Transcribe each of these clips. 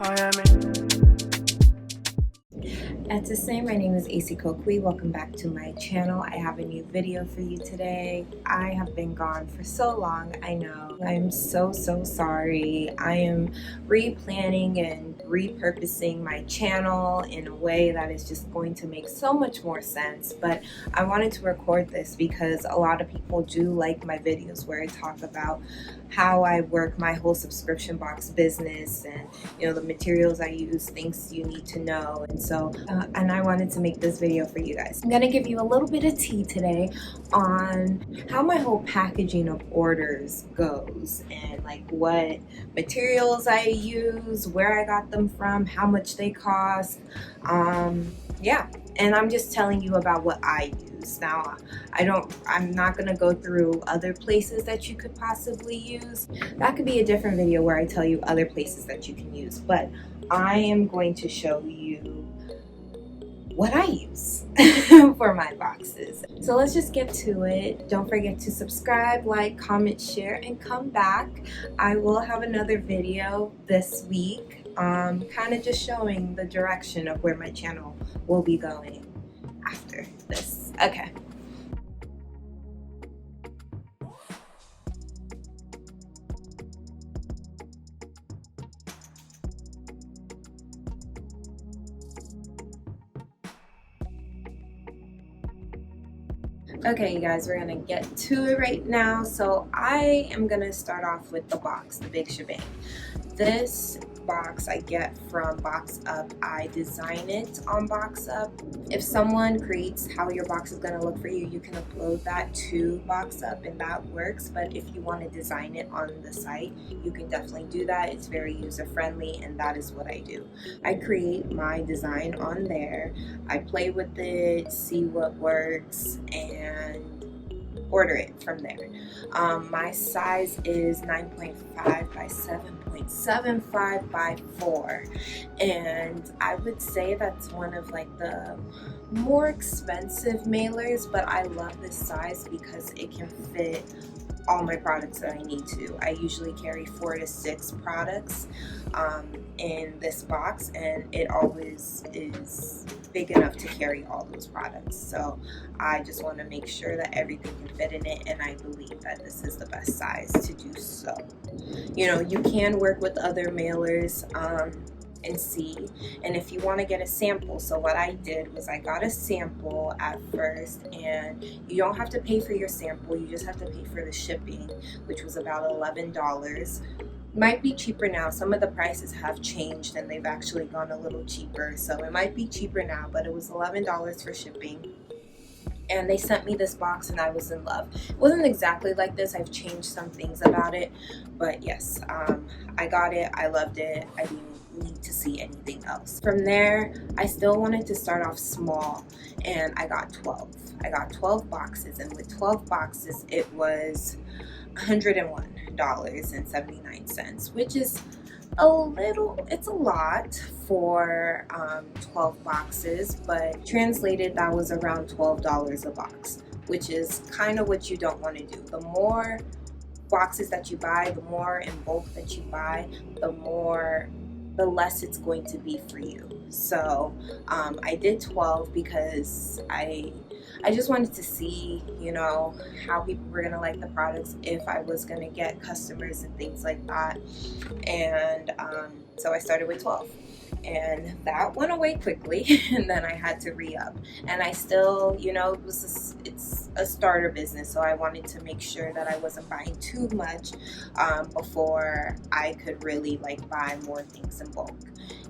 Esi, my name is Esi Kokui. Welcome back to my channel. I have a new video for you today. I have been gone for so long, I know. I'm so sorry. I am replanning and repurposing my channel in a way that is just going to make so much more sense. But I wanted to record this because a lot of people do like my videos where I talk about how I work my whole subscription box business and, you know, the materials I use, things you need to know. And so and I wanted to make this video for you guys. I'm gonna give you a little bit of tea today on how my whole packaging of orders goes and like what materials I use, where I got them from, how much they cost. Yeah, and I'm just telling you about what I use. Now, I'm not gonna go through other places that you could possibly use. That could be a different video where I tell you other places that you can use, but I am going to show you what I use for my boxes. So let's just get to it. Don't forget to subscribe, like, comment, share, and come back. I will have another video this week, kind of just showing the direction of where my channel will be going after this. Okay. Okay, you guys, we're gonna get to it right now. So I am gonna start off with the box, the big shebang. This box I get from BoxUp. I design it on BoxUp. If someone creates how your box is gonna look for you, you can upload that to BoxUp and that works. But if you want to design it on the site, you can definitely do that. It's very user-friendly, and that is what I do. I create my design on there. I play with it, see what works, and order it from there. My size is 9.5 by 7.75 by 4, and I would say that's one of like the more expensive mailers, but I love this size because it can fit all my products that I need to. I usually carry 4 to 6 products in this box, and it always is big enough to carry all those products. So I just want to make sure that everything can fit in it, and I believe that this is the best size to do so. You know, you can work with other mailers and see, and if you want to get a sample. So what I did was I got a sample at first, and you don't have to pay for your sample, you just have to pay for the shipping, which was about $11. Might be cheaper now. Some of the prices have changed and they've actually gone a little cheaper, so it might be cheaper now, but it was $11 for shipping. And they sent me this box and I was in love. It wasn't exactly like this. I've changed some things about it, but yes, I got it. I loved it. I didn't need to see anything else. From there, I still wanted to start off small, and I got 12. I got 12 boxes, and with 12 boxes, it was $101.79, which is it's a lot for 12 boxes, but translated that was around $12 a box, which is kind of what you don't want to do. The more boxes that you buy, the more in bulk that you buy, the less it's going to be for you. So I did 12 because I just wanted to see, you know, how people were gonna like the products, if I was gonna get customers and things like that. And so I started with 12, and that went away quickly, and then I had to re-up. And I still, you know, it's a starter business, so I wanted to make sure that I wasn't buying too much before I could really like buy more things in bulk.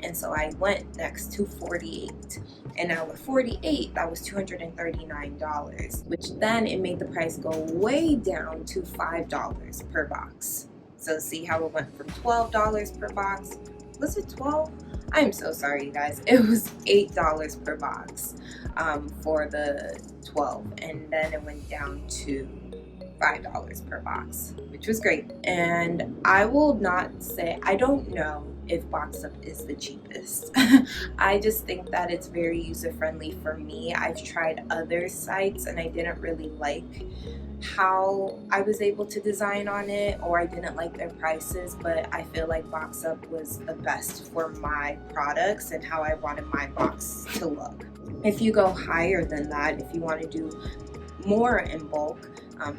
And so I went next to 48, and now with 48, that was $239, which then it made the price go way down to $5 per box. So see how it went from $12 per box. Was it 12? I'm so sorry, you guys. It was $8 per box for the 12, and then it went down to $5 per box, which was great. And I will not say, I don't know if box up is the cheapest. I just think that it's very user friendly for me. I've tried other sites and I didn't really like how I was able to design on it, or I didn't like their prices, but I feel like box up was the best for my products and how I wanted my box to look. If you go higher than that, if you want to do more in bulk,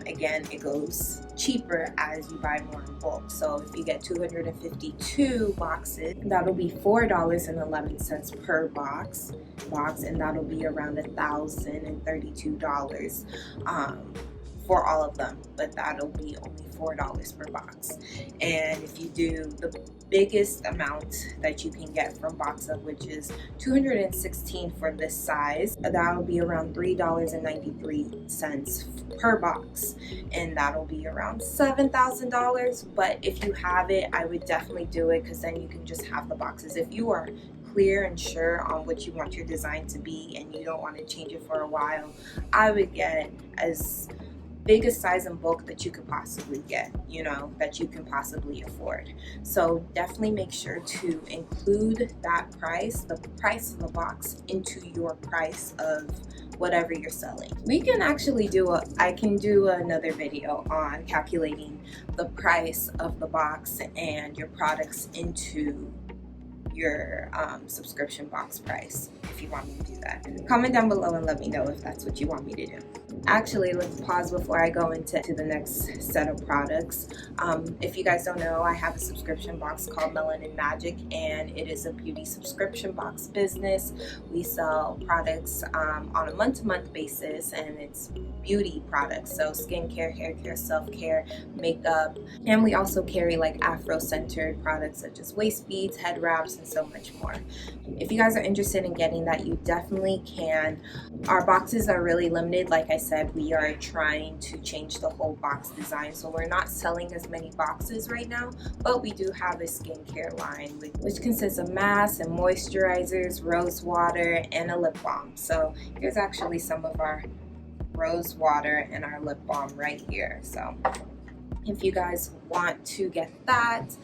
again, it goes cheaper as you buy more in bulk. So if you get 252 boxes, that'll be $4.11 per box, and that'll be around $1,032 for all of them, but that'll be only $4 per box. And if you do the biggest amount that you can get from box up, which is 216 for this size, that'll be around $3.93 per box, and that'll be around $7,000. But if you have it, I would definitely do it, because then you can just have the boxes. If you are clear and sure on what you want your design to be and you don't want to change it for a while, I would get as big a size and bulk that you could possibly get, that you can possibly afford. So definitely make sure to include that price, the price of the box, into your price of whatever you're selling. We can actually I can do another video on calculating the price of the box and your products into your subscription box price, if you want me to do that. Comment down below and let me know if that's what you want me to do. Actually, let's pause before I go into the next set of products. If you guys don't know, I have a subscription box called Melanin MagEK, and it is a beauty subscription box business. We sell products on a month-to-month basis, and it's beauty products, so skincare, hair care, self-care, makeup, and we also carry like Afro-centered products such as waist beads, head wraps, and so much more. If you guys are interested in getting that, you definitely can. Our boxes are really limited. Like I said, we are trying to change the whole box design, so we're not selling as many boxes right now, but we do have a skincare line which consists of masks and moisturizers, rose water, and a lip balm. So here's actually some of our rose water and our lip balm right here. So if you guys want to get that,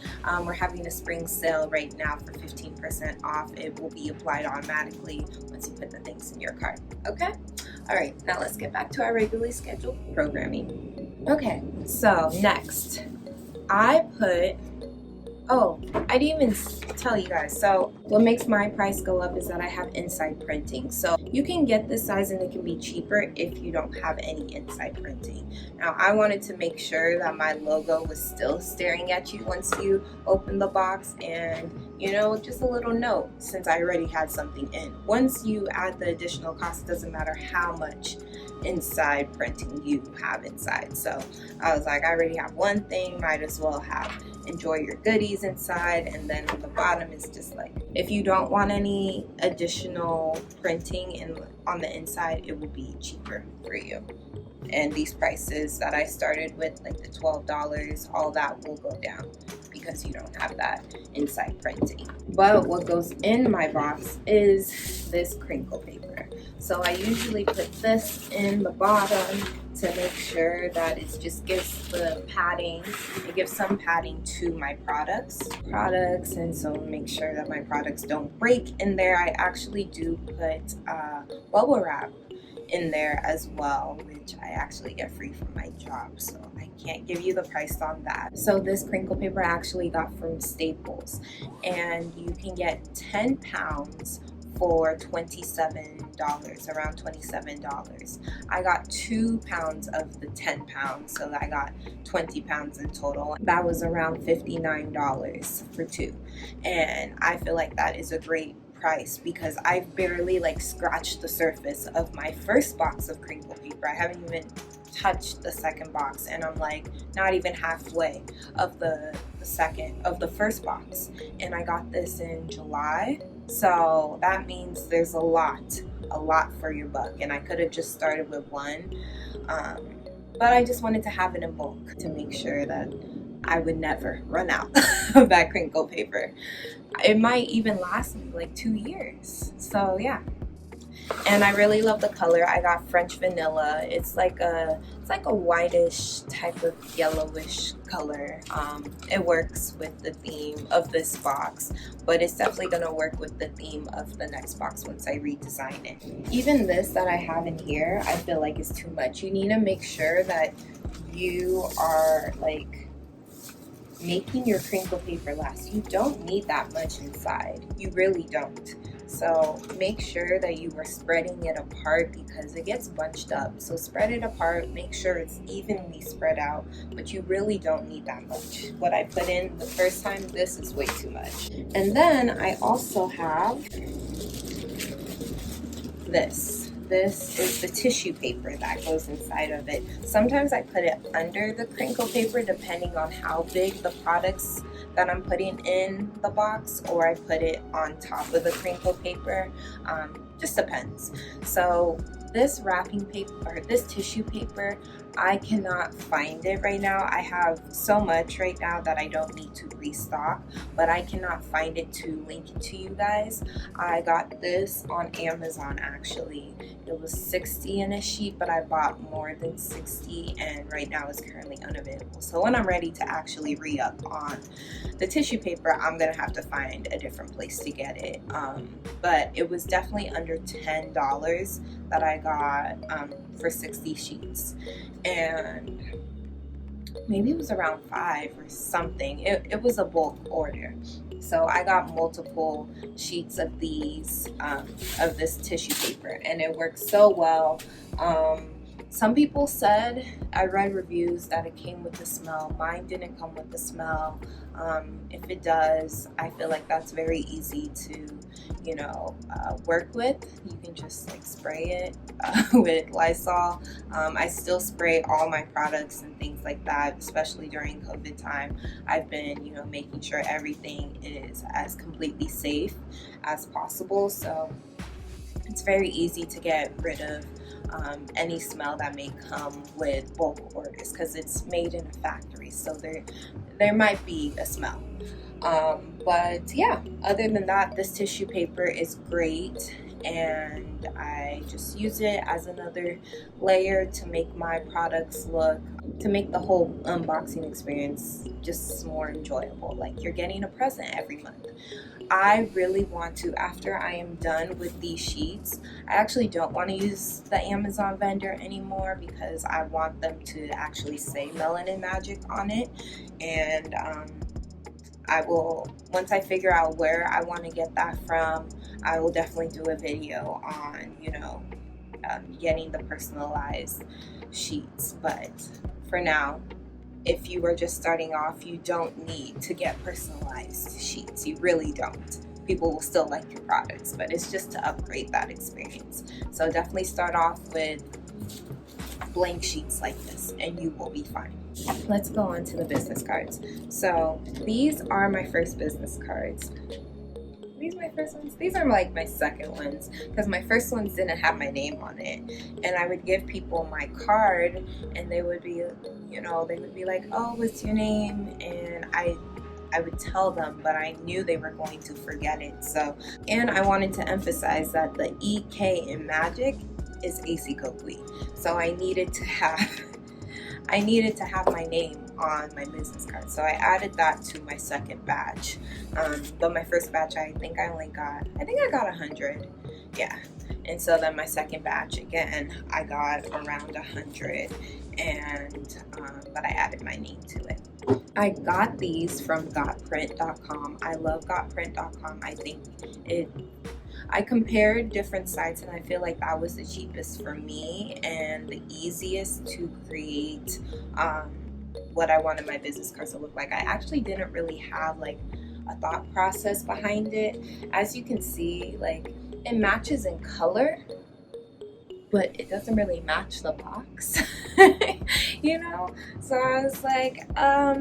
we're having a spring sale right now for 15% off. It will be applied automatically once you put the things in your cart. Okay? All right, now let's get back to our regularly scheduled programming. Okay, so next, I didn't even tell you guys. So what makes my price go up is that I have inside printing. So you can get this size and it can be cheaper if you don't have any inside printing. Now, I wanted to make sure that my logo was still staring at you once you open the box, and just a little note, since I already had something in. Once you add the additional cost, it doesn't matter how much inside printing you have inside. So I was like, I already have one thing, might as well have enjoy your goodies inside. And then on the bottom is just like, if you don't want any additional printing on the inside, it will be cheaper for you. And these prices that I started with, like the $12, all that will go down because you don't have that inside printing. But what goes in my box is this crinkle paper. So I usually put this in the bottom to make sure that it just gives the padding, it gives some padding to my products, and so make sure that my products don't break in there. I actually do put bubble wrap in there as well, which I actually get free from my job, so I can't give you the price on that. So this crinkle paper I actually got from Staples, and you can get 10 pounds for $27, around $27. I got 2 pounds of the 10 pounds, so I got 20 pounds in total. That was around $59 for 2, and I feel like that is a great price because I've barely scratched the surface of my first box of crinkle paper. I haven't even touched the second box, and I'm not even halfway of the first box, and I got this in July. So that means there's a lot for your buck, and I could have just started with one, but I just wanted to have it in bulk to make sure that I would never run out of that crinkle paper. It might even last me 2 years. So yeah. And I really love the color. I got French vanilla. It's like a whitish type of yellowish color. It works with the theme of this box, but it's definitely gonna work with the theme of the next box once I redesign it. Even this that I have in here, I feel like is too much. You need to make sure that you are like making your crinkle paper last. You don't need that much inside. You really don't. So make sure that you are spreading it apart because it gets bunched up. So spread it apart, make sure it's evenly spread out, but you really don't need that much. What I put in the first time, this is way too much. And then I also have this. This is the tissue paper that goes inside of it. Sometimes I put it under the crinkle paper depending on how big the products that I'm putting in the box, or I put it on top of the crinkle paper. Just depends. So this wrapping paper, or this tissue paper, I cannot find it right now. I have so much right now that I don't need to restock, but I cannot find it to link it to you guys. I got this on Amazon actually. It was $60 in a sheet, but I bought more than 60, and right now it's currently unavailable. So when I'm ready to actually re-up on the tissue paper, I'm gonna have to find a different place to get it. But it was definitely under $10 that I got for 60 sheets. And maybe it was around 5 or something. It was a bulk order. So I got multiple sheets of these, of this tissue paper, and it worked so well. Some people said, I read reviews that it came with the smell. Mine didn't come with the smell. If it does, I feel like that's very easy to, you know, work with. You can just like spray it with Lysol. I still spray all my products and things like that, especially during COVID time. I've been, you know, making sure everything is as completely safe as possible. So it's very easy to get rid of any smell that may come with bulk orders because it's made in a factory, so there might be a smell. But yeah, other than that, this tissue paper is great, and I just use it as another layer to make my products look, to make the whole unboxing experience just more enjoyable, like you're getting a present every month. I really want to, after I am done with these sheets, I actually don't want to use the Amazon vendor anymore because I want them to actually say Melanin MagEK on it. And I will, once I figure out where I want to get that from, I will definitely do a video on, you know, getting the personalized sheets. But for now, if you are just starting off, you don't need to get personalized sheets. You really don't. People will still like your products, but it's just to upgrade that experience. So definitely start off with blank sheets like this and you will be fine. Let's go on to the business cards. So these are my first business cards. These are my first ones. These are like my second ones because my first ones didn't have my name on it, and I would give people my card and they would be, you know, they would be like, oh, what's your name? And I would tell them, but I knew they were going to forget it. So, and I wanted to emphasize that the EK in MagEK is Esi Kokui. So I needed to have my name on my business card. So I added that to my second batch. But my first batch, I think I got 100. Yeah. And so then my second batch, again, I got around 100, and but I added my name to it. I got these from gotprint.com. I love gotprint.com. I think I compared different sites and I feel like that was the cheapest for me and the easiest to create what I wanted my business cards to look like. I actually didn't really have like a thought process behind it. As you can see, like it matches in color, but it doesn't really match the box, you know? So I was like, I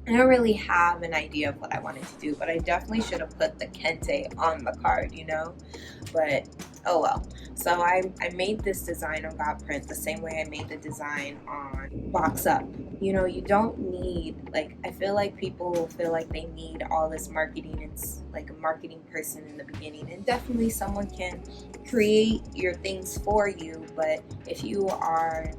don't really have an idea of what I wanted to do, but I definitely should have put the Kente on the card, you know? But Oh well. So I made this design on Print the same way I made the design on Box Up. You know, you don't need, like, I feel like people feel like they need all this marketing. It's like a marketing person in the beginning, and definitely someone can create your things for you, but if you are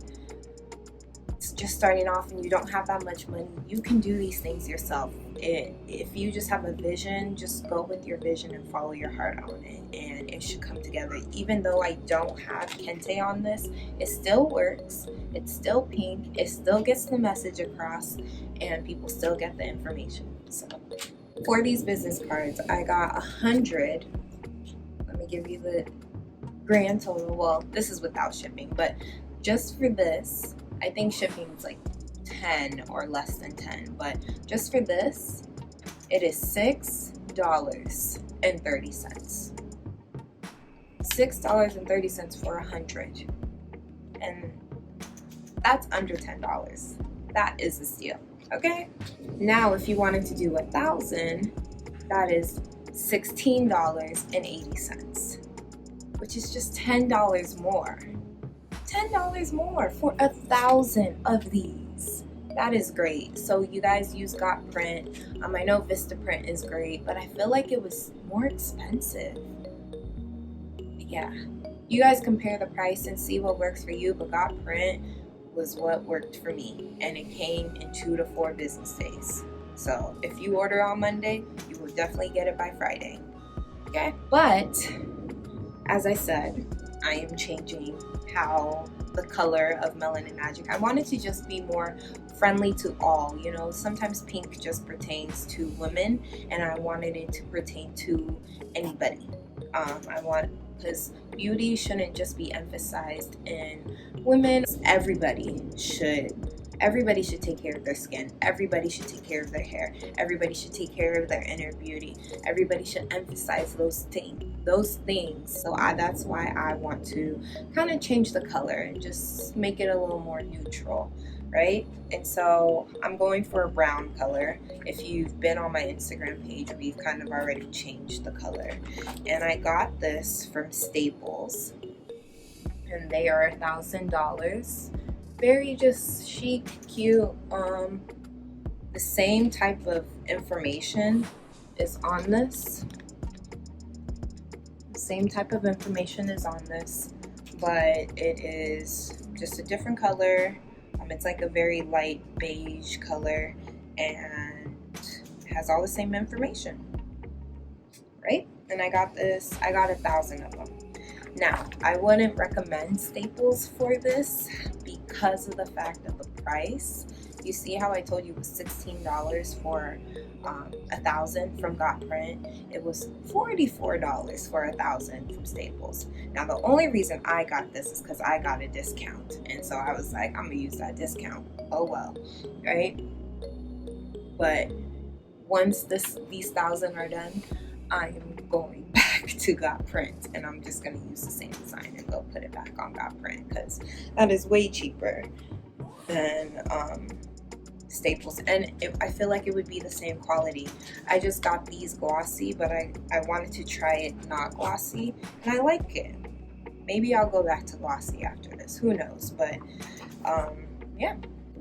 just starting off and you don't have that much money, you can do these things yourself. If you just have a vision, just go with your vision and follow your heart on it, and it should come together. Even though I don't have kente on this, it still works. It's still pink. It still gets the message across, and people still get the information. So for these business cards, I got 100. Let me give you the grand total. Well, this is without shipping, but just for this, I think shipping is like 10 or less than 10, but just for this, it is $6.30. $6.30 for 100, and that's under $10. That is a steal. Okay. Now, if you wanted to do 1,000, that is $16.80, which is just $10 more. $10 more for 1,000 of these. That is great. So you guys use Print. I know Vistaprint is great, but I feel like it was more expensive. Yeah, you guys compare the price and see what works for you, but Print was what worked for me, and it came in 2 to 4 business days. So if you order on Monday, you will definitely get it by Friday. Okay, but as I said, I am changing how the color of Melanin MagEK. I wanted to just be more friendly to all. You know, sometimes pink just pertains to women, and I wanted it to pertain to anybody. Because beauty shouldn't just be emphasized in women. Everybody should take care of their skin. Everybody should take care of their hair. Everybody should take care of their inner beauty. Everybody should emphasize those things. So that's why I want to kind of change the color and just make it a little more neutral, right? And so I'm going for a brown color. If you've been on my Instagram page, we've kind of already changed the color. And I got this from Staples, and they are $1,000. Very just chic, cute. The same type of information is on this. Same type of information is on this, but it is just a different color. It's like a very light beige color, and it has all the same information, right? And I got 1,000 of them. Now, I wouldn't recommend Staples for this because of the fact of the price. You see how I told you it was $16 for 1,000 from Print? It was $44 for 1,000 from Staples. Now, the only reason I got this is because I got a discount, and so I was like, I'm gonna use that discount. Oh well, right? But once these 1,000 are done, I am going back to Print, and I'm just gonna use the same design and go put it back on Print because that is way cheaper than Staples, and I feel like it would be the same quality. I just got these glossy, but I wanted to try it not glossy, and I like it. Maybe I'll go back to glossy after this, who knows, but yeah.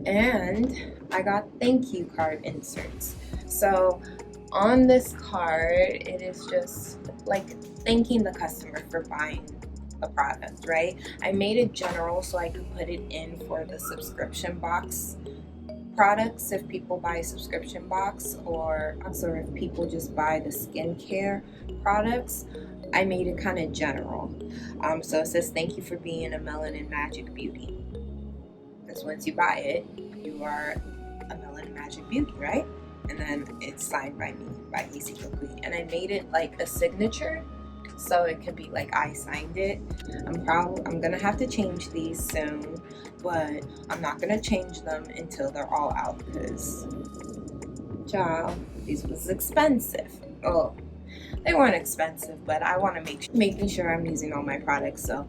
And I got thank you card inserts. So on this card, it is just like thanking the customer for buying a product, right? I made it general so I could put it in for the subscription box products if people buy a subscription box, or if people just buy the skincare products. I made it kind of general. So it says, thank you for being a Melanin MagEK beauty. Because once you buy it, you are a Melanin MagEK beauty, right? And then it's signed by me, by Esi Kokui. And I made it like a signature, so it could be like I signed it. I'm gonna have to change these soon, but I'm not gonna change them until they're all out, because child, these was expensive. Oh, they weren't expensive, but I want to making sure I'm using all my products. So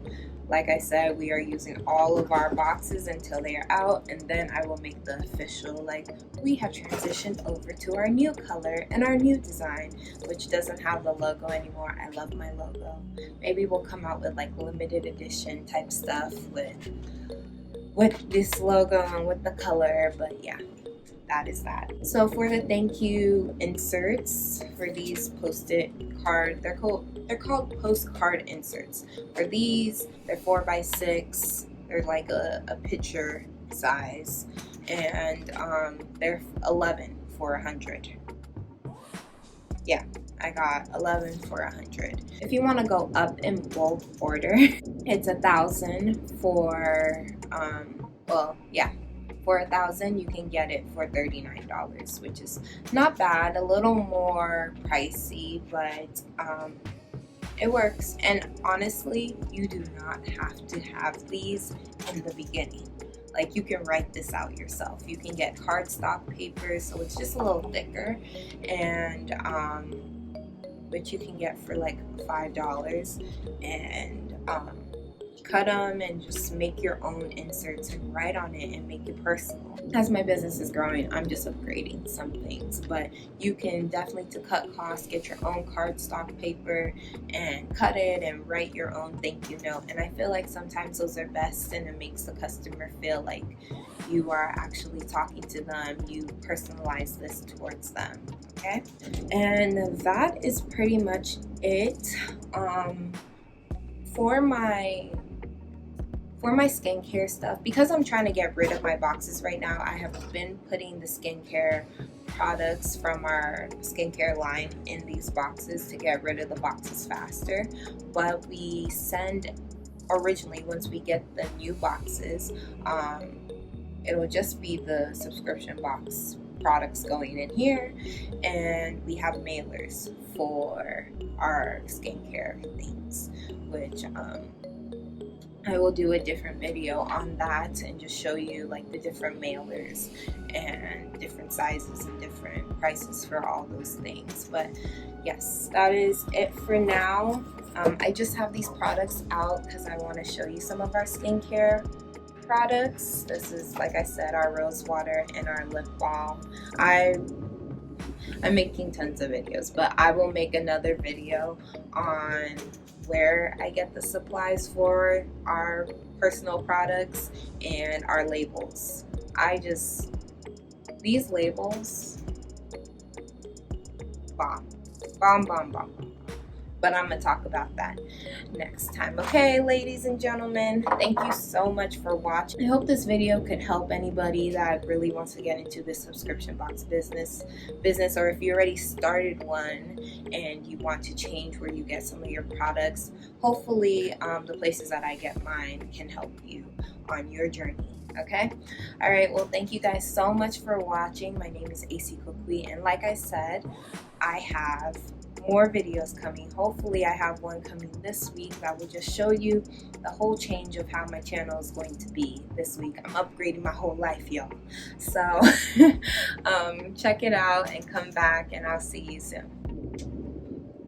Like I said, we are using all of our boxes until they are out, and then I will make the official, like, we have transitioned over to our new color and our new design, which doesn't have the logo anymore. I love my logo. Maybe we'll come out with like limited edition type stuff with this logo and with the color, but yeah, that is that. So for the thank you inserts for these post-it card, they're called postcard inserts. For these, they're 4x6. They're like a picture size, and they're 11 for 100. Yeah, I got 11 for 100. If you want to go up in bulk order, it's 1,000 for for 1,000 you can get it for $39, which is not bad. A little more pricey, but it works. And honestly, you do not have to have these in the beginning. Like, you can write this out yourself. You can get cardstock paper, so it's just a little thicker, and which you can get for like $5, and cut them and just make your own inserts and write on it and make it personal. As my business is growing, I'm just upgrading some things, but you can definitely, to cut costs, get your own cardstock paper and cut it and write your own thank you note. And I feel like sometimes those are best, and it makes the customer feel like you are actually talking to them. You personalize this towards them, okay? And that is pretty much it. For my skincare stuff, because I'm trying to get rid of my boxes right now, I have been putting the skincare products from our skincare line in these boxes to get rid of the boxes faster. But we send, originally, once we get the new boxes, it'll just be the subscription box products going in here, and we have mailers for our skincare things, which I will do a different video on that and just show you like the different mailers and different sizes and different prices for all those things. But yes, that is it for now. I just have these products out because I want to show you some of our skincare products. This is, like I said, our rose water and our lip balm. I'm making tons of videos, but I will make another video on where I get the supplies for our personal products and our labels. These labels, bomb. But I'm gonna talk about that next time. Okay, ladies and gentlemen, thank you so much for watching. I hope this video could help anybody that really wants to get into this subscription box business, or if you already started one and you want to change where you get some of your products. Hopefully the places that I get mine can help you on your journey. Okay, all right, well, thank you guys so much for watching. My name is Esi Kokui, and like I said, I have more videos coming. Hopefully I have one coming this week that will just show you the whole change of how my channel is going to be this week. I'm upgrading my whole life, y'all. So check it out and come back, and I'll see you soon.